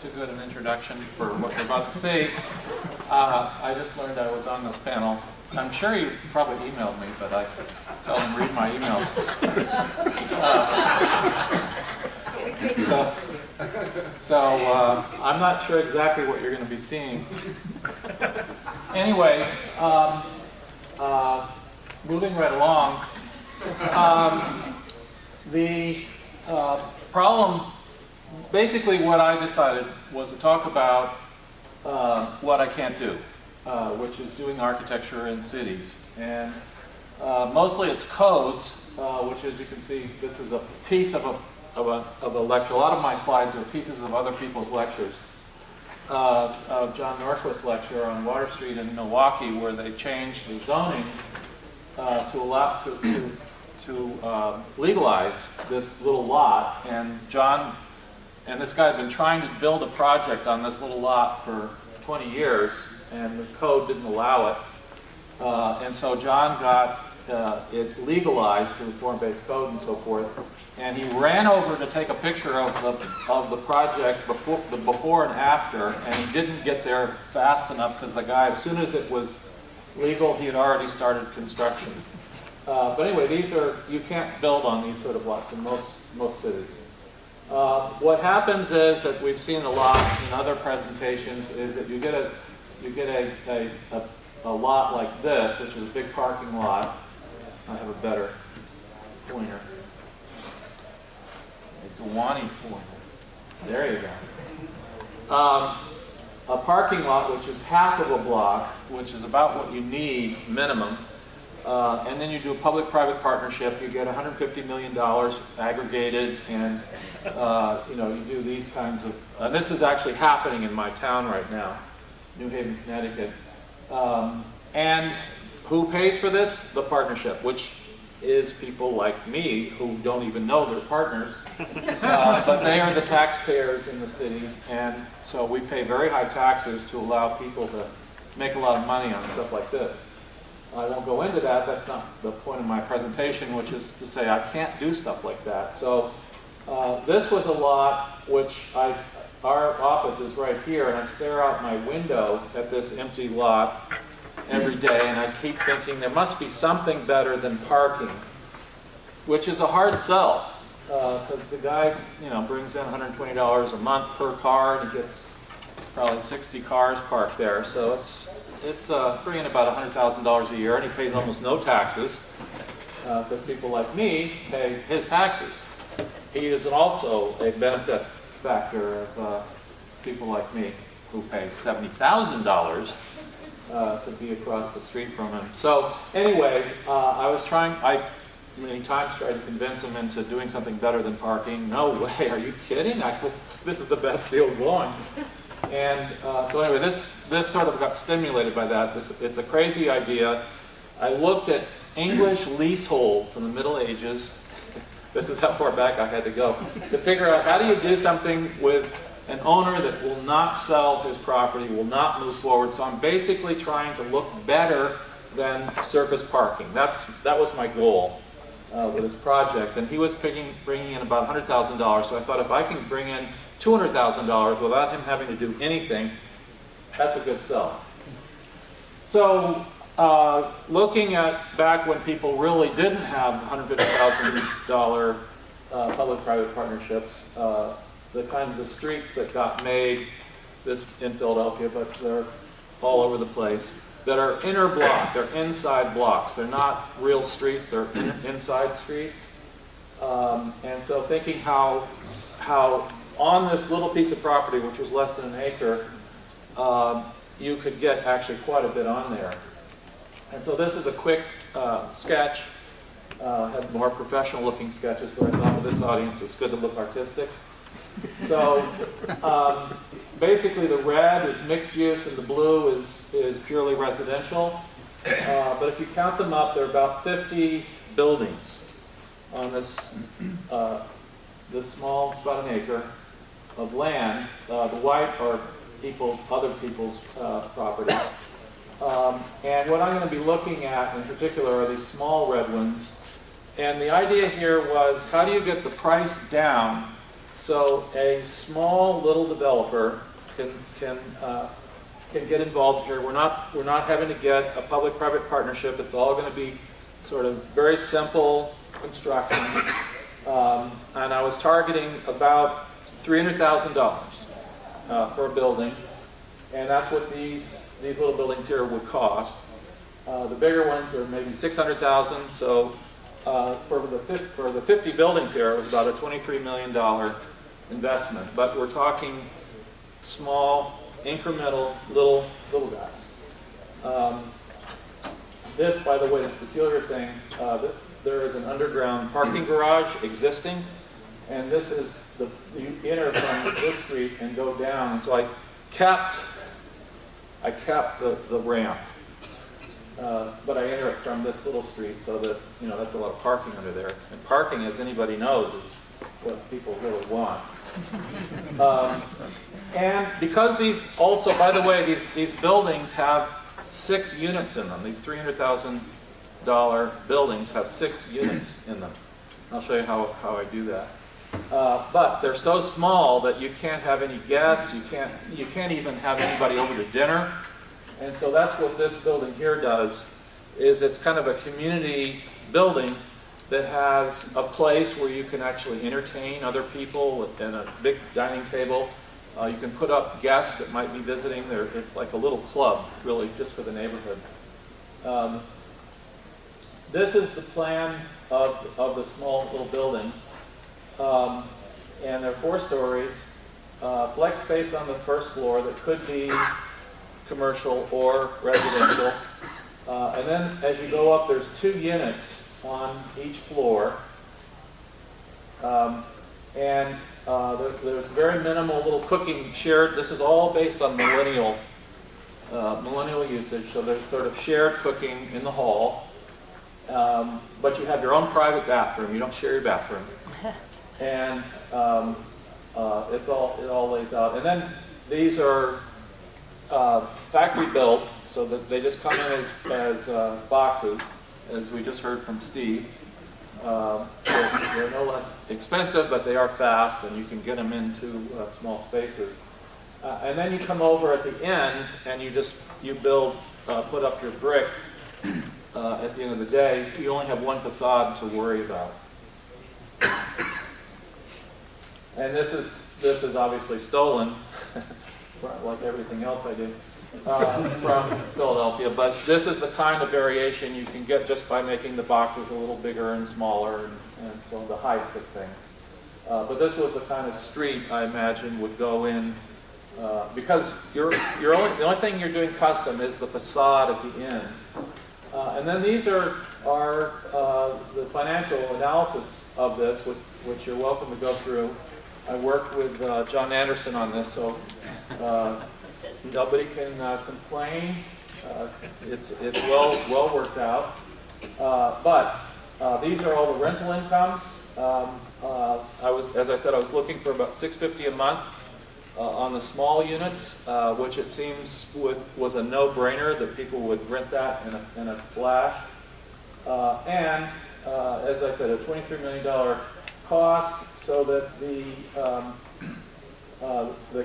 too good an introduction for what you're about to see. I just learned I was on this panel. I'm sure you probably emailed me, but I seldom read my emails. So I'm not sure exactly what you're going to be seeing. Anyway, moving right along, the problem, basically what I decided was to talk about what I can't do, which is doing architecture in cities. And mostly it's codes, which, as you can see, this is a piece of a lecture. A lot of my slides are pieces of other people's lectures. Of John Northwest's lecture on Water Street in Milwaukee, where they changed the zoning to allow to legalize this little lot. And John and this guy had been trying to build a project on this little lot for 20 years, and the code didn't allow it. And so John got it legalized through form-based code and so forth. And he ran over to take a picture of the project before and after, and he didn't get there fast enough because the guy, as soon as it was legal, he had already started construction. But anyway, you can't build on these sort of lots in most cities. What happens is that we've seen a lot in other presentations is that you get a lot like this, which is a big parking lot. I have a better pointer. A Dewani pointer. There you go. A parking lot which is half of a block, which is about what you need minimum. And then you do a public-private partnership. You get $150 million aggregated, and you do these kinds of. And this is actually happening in my town right now, New Haven, Connecticut. And who pays for this? The partnership, which is people like me who don't even know they're partners, but they are the taxpayers in the city, and so we pay very high taxes to allow people to make a lot of money on stuff like this. I won't go into that. That's not the point of my presentation, which is to say I can't do stuff like that. So this was a lot which our office is right here, and I stare out my window at this empty lot every day, and I keep thinking there must be something better than parking, which is a hard sell, because the guy brings in $120 a month per car, and he gets probably 60 cars parked there, so it's bringing about $100,000 a year, and he pays almost no taxes, because people like me pay his taxes. He is also a benefit factor of people like me who pay $70,000 to be across the street from him. So anyway, I many times tried to convince him into doing something better than parking. No way, are you kidding? This is the best deal going. And so anyway, this sort of got stimulated by that. It's a crazy idea. I looked at English leasehold from the Middle Ages. This is how far back I had to go to figure out how do you do something with an owner that will not sell his property, will not move forward. So I'm basically trying to look better than surface parking. That was my goal with this project. And he was bringing in about $100,000. So I thought if I can bring in $200,000 without him having to do anything, that's a good sell. So looking at back when people really didn't have $150,000 public-private partnerships, the kind of the streets that got made in Philadelphia, but they're all over the place, that are inner block, they're inside blocks. They're not real streets, they're inside streets. And so thinking how on this little piece of property, which was less than an acre, you could get actually quite a bit on there. And so this is a quick sketch. Had more professional looking sketches, but I thought for this audience it's good to look artistic. So basically the red is mixed use and the blue is purely residential. But if you count them up, there are about 50 buildings on this small, it's about an acre of land. The white are other people's property. And what I'm going to be looking at in particular are these small red ones. And the idea here was, how do you get the price down So a small little developer can get involved here. We're not having to get a public-private partnership. It's all going to be sort of very simple construction. And I was targeting about $300,000 for a building, and that's what these little buildings here would cost. The bigger ones are maybe $600,000. So for the 50 buildings here, it was about a $23 million investment. But we're talking small, incremental, little guys. This, by the way, this peculiar thing, there is an underground parking garage existing, and this is you enter from this street and go down. And so I capped the ramp, but I enter it from this little street, so that that's a lot of parking under there. And parking, as anybody knows, is what people really want. And because these also, by the way, these buildings have 6 units in them. These $300,000 buildings have 6 units in them. I'll show you how I do that. But they're so small that you can't have any guests. You can't even have anybody over to dinner. And so that's what this building here does. Is it's kind of a community building that has a place where you can actually entertain other people and a big dining table. You can put up guests that might be visiting. It's like a little club, really, just for the neighborhood. This is the plan of the small little buildings. And they're 4 stories. Flex space on the first floor that could be commercial or residential. And then as you go up, there's 2 units on each floor. There's very minimal little cooking shared. This is all based on millennial usage, so there's sort of shared cooking in the hall. But you have your own private bathroom. You don't share your bathroom. And it all lays out. And then these are factory built, so that they just come in as boxes, as we just heard from Steve. They're no less expensive, but they are fast, and you can get them into small spaces. And then you come over at the end, and you put up your brick. At the end of the day, you only have one facade to worry about. And this is obviously stolen, like everything else I did, from Philadelphia. But this is the kind of variation you can get just by making the boxes a little bigger and smaller, and so the heights of things. But this was the kind of street I imagine would go in, because the only thing you're doing custom is the facade at the end. And then these are the financial analysis of this, which you're welcome to go through. I worked with John Anderson on this, so nobody can complain. It's well worked out. But these are all the rental incomes. As I said, I was looking for about $650 a month on the small units, which it seems was a no-brainer that people would rent that in a flash. And as I said, a $23 million cost, so that the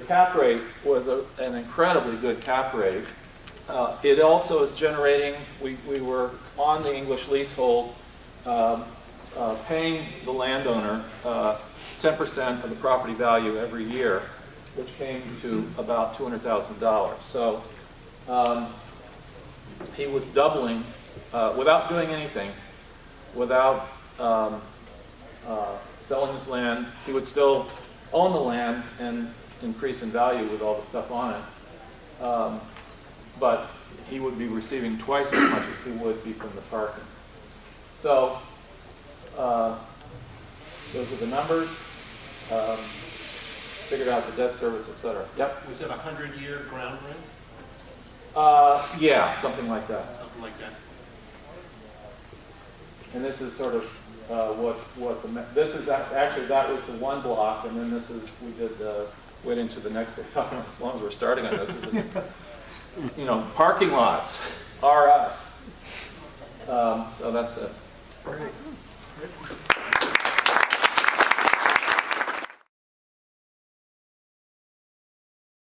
cap rate was an incredibly good cap rate. It also is generating, we were on the English leasehold, paying the landowner 10% of the property value every year, which came to about $200,000. So he was doubling without doing anything, without selling his land. He would still own the land and increase in value with all the stuff on it. But he would be receiving twice as much as he would be from the parking. So those are the numbers. Figured out the debt service, etc. Yep. Was it a 100-year ground rent? Yeah, something like that. Something like that. And this is sort of this is actually, that was the one block, and then this is, went into the next block. As long as we're starting on this, parking lots are us. So that's it. Great.